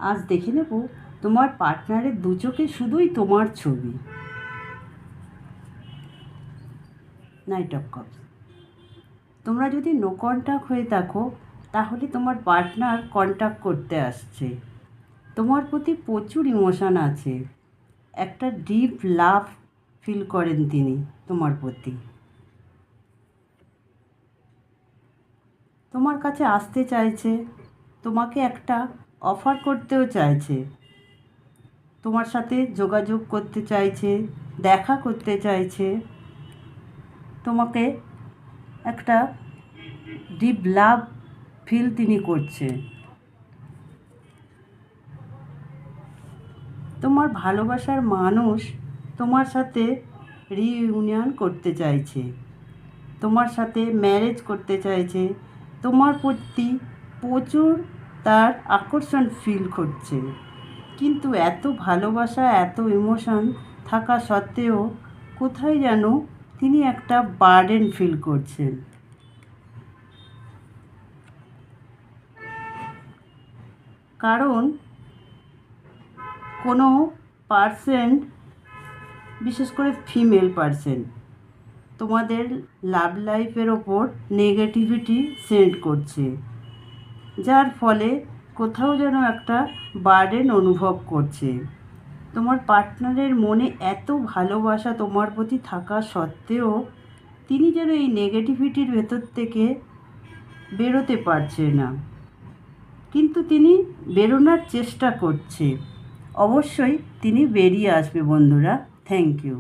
আজ দেখে নেব তোমার পার্টনারের দু চোখে শুধুই তোমার ছবি। Night of cups. তোমরা যদি নো কন্ট্যাক্ট হয়ে থাকো তাহলে তোমার পার্টনার কন্ট্যাক্ট করতে আসছে। তোমার প্রতি প্রচুর ইমোশন আছে, একটা ডিপ লাভ ফিল করেন তিনি তোমার প্রতি। তোমার কাছে আসতে চাইছে, তোমাকে একটা অফার করতেও চাইছে, তোমার সাথে যোগাযোগ করতে চাইছে, দেখা করতে চাইছে, তোমাকে একটা ডিপ লাভ ফিল তিনি করছে। তোমার ভালোবাসার মানুষ তোমার সাথে রিইউনিয়ন করতে চাইছে, তোমার সাথে ম্যারেজ করতে চাইছে, তোমার প্রতি প্রচুর তার আকর্ষণ ফিল করছে। কিন্তু এত ভালোবাসা, এত ইমোশন থাকা সত্ত্বেও কোথায় যেন তিনি একটা বার্ডেন ফিল করছেন। কারণ কোনো পার্সেন্ট, বিশেষ করে ফিমেল পার্সেন্ট, তোমাদের লাভ লাইফের ওপর নেগেটিভিটি সেন্ড করছে, যার ফলে কোথাও যেন একটা বার্ডেন অনুভব করছে। তোমার পার্টনারের মনে এত ভালোবাসা তোমার প্রতি থাকা সত্ত্বেও তিনি যেন এই নেগেটিভিটির ভেতর থেকে বেরোতে পারছে না, কিন্তু তিনি বেরোনোর চেষ্টা করছে। অবশ্যই তিনি বেরিয়ে আসবে বন্ধুরা। Thank you.